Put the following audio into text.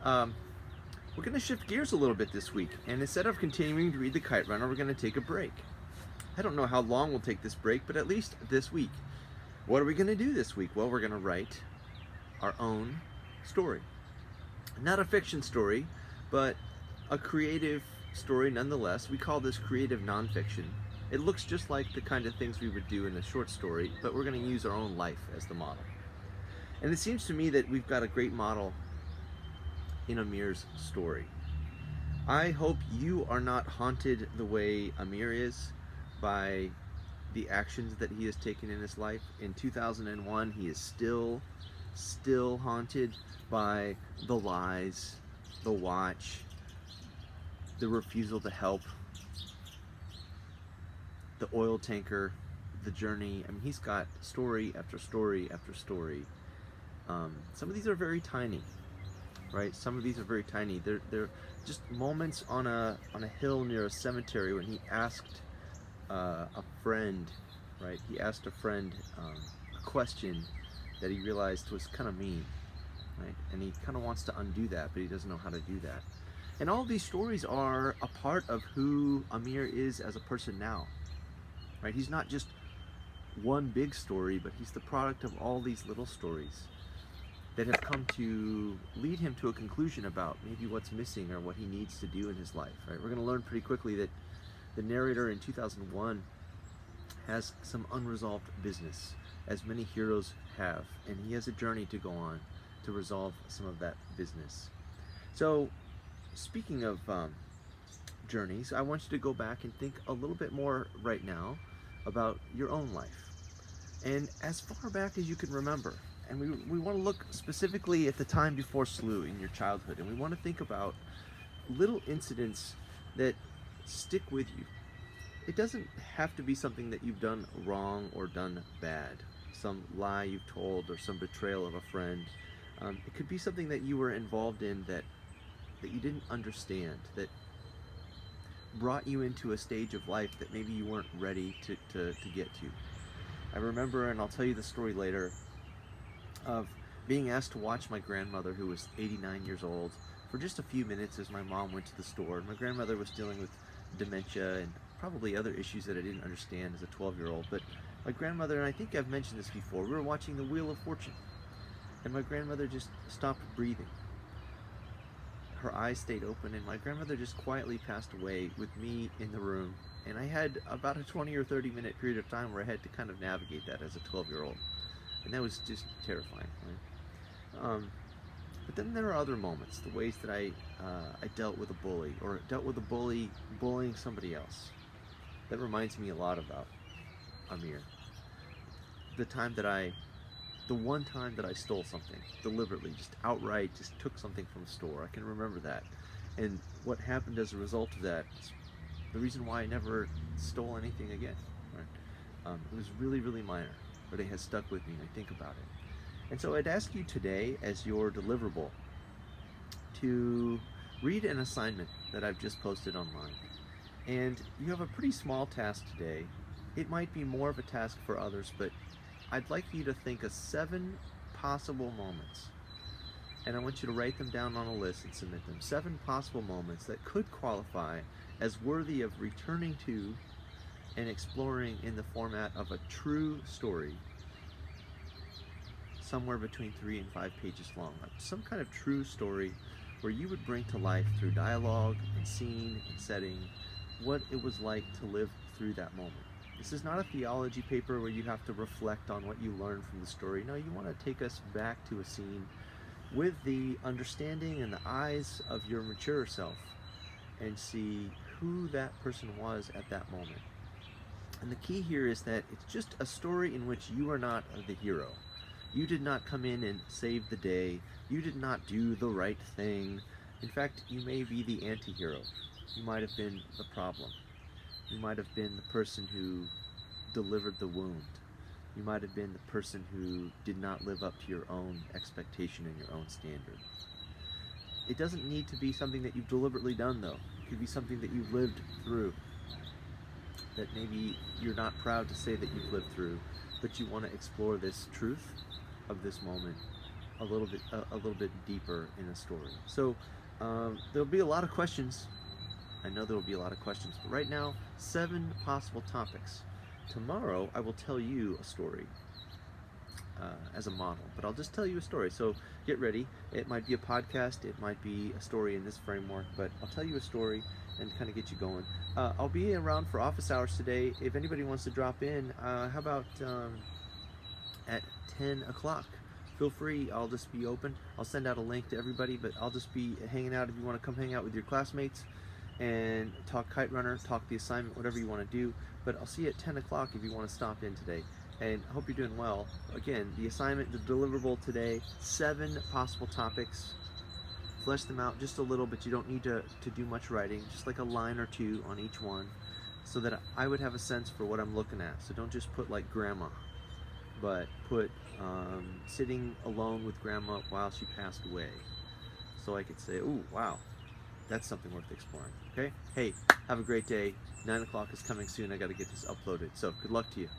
Um, we're going to shift gears a little bit this week, and instead of continuing to read The Kite Runner, we're going to take a break. I don't know how long we'll take this break, but at least this week. What are we going to do this week? Well, we're going to write our own story. Not a fiction story, but a creative story nonetheless. We call this creative nonfiction. It looks just like the kind of things we would do in a short story, but we're going to use our own life as the model. And it seems to me that we've got a great model in Amir's story. I hope you are not haunted the way Amir is by the actions that he has taken in his life. In 2001, he is still haunted by the lies, the watch, the refusal to help, the oil tanker, the journey. I mean, he's got story after story after story. Some of these are very tiny, right? Some of these are very tiny. They're just moments on a hill near a cemetery when he asked a friend, right? He asked a friend a question that he realized was kind of mean, right? And he kind of wants to undo that, but he doesn't know how to do that. And all of these stories are a part of who Amir is as a person now, right? He's not just one big story, but he's the product of all these little stories that have come to lead him to a conclusion about maybe what's missing or what he needs to do in his life, right? We're going to learn pretty quickly that the narrator in 2001 has some unresolved business, as many heroes have, and he has a journey to go on to resolve some of that business. So, speaking of journeys, I want you to go back and think a little bit more right now about your own life. And as far back as you can remember, and we want to look specifically at the time before SLU in your childhood, and we want to think about little incidents that stick with you. It doesn't have to be something that you've done wrong or done bad, some lie you've told or some betrayal of a friend. It could be something that you were involved in that you didn't understand, that brought you into a stage of life that maybe you weren't ready to get to. I remember, and I'll tell you the story later, of being asked to watch my grandmother, who was 89 years old, for just a few minutes as my mom went to the store. My grandmother was dealing with dementia and probably other issues that I didn't understand as a 12-year-old. But my grandmother, and I think I've mentioned this before, we were watching The Wheel of Fortune, and my grandmother just stopped breathing. Her eyes stayed open, and my grandmother just quietly passed away with me in the room. And I had about a 20 or 30 minute period of time where I had to kind of navigate that as a 12-year-old. And that was just terrifying, right? But then there are other moments, the ways that I dealt with a bully, or dealt with a bully bullying somebody else. That reminds me a lot about Amir. The time that the one time that I stole something deliberately, just outright, just took something from a store. I can remember that. And what happened as a result of that is the reason why I never stole anything again. Right? It was really, really minor, but it has stuck with me, and I think about it. And so I'd ask you today, as your deliverable, to read an assignment that I've just posted online. And you have a pretty small task today. It might be more of a task for others, but I'd like you to think of 7 possible moments. And I want you to write them down on a list and submit them. 7 possible moments that could qualify as worthy of returning to and exploring in the format of a true story, somewhere between 3 and 5 pages long. Some kind of true story where you would bring to life through dialogue and scene and setting what it was like to live through that moment. This is not a theology paper where you have to reflect on what you learned from the story. No, you want to take us back to a scene with the understanding and the eyes of your mature self and see who that person was at that moment. And the key here is that it's just a story in which you are not the hero. You did not come in and save the day. You did not do the right thing. In fact, you may be the anti-hero. You might have been the problem. You might have been the person who delivered the wound. You might have been the person who did not live up to your own expectation and your own standard. It doesn't need to be something that you've deliberately done, though. It could be something that you've lived through, that maybe you're not proud to say that you've lived through, but you want to explore this truth of this moment a little bit deeper in a story. So there'll be a lot of questions. I know there will be a lot of questions, but right now, 7 possible topics. Tomorrow, I will tell you a story as a model, but I'll just tell you a story. So get ready. It might be a podcast, it might be a story in this framework, but I'll tell you a story and kind of get you going. I'll be around for office hours today. If anybody wants to drop in, how about at 10 o'clock? Feel free. I'll just be open. I'll send out a link to everybody, but I'll just be hanging out if you want to come hang out with your classmates and talk Kite Runner, talk the assignment, whatever you want to do. But I'll see you at 10 o'clock if you want to stop in today. And I hope you're doing well. Again, the assignment, the deliverable today, 7 possible topics. Flesh them out just a little, but you don't need to do much writing, just like a line or 2 on each one, so that I would have a sense for what I'm looking at. So don't just put like grandma, but put sitting alone with grandma while she passed away. So I could say, ooh, wow, that's something worth exploring. Okay? Hey, have a great day. 9 o'clock is coming soon. I got to get this uploaded. So good luck to you.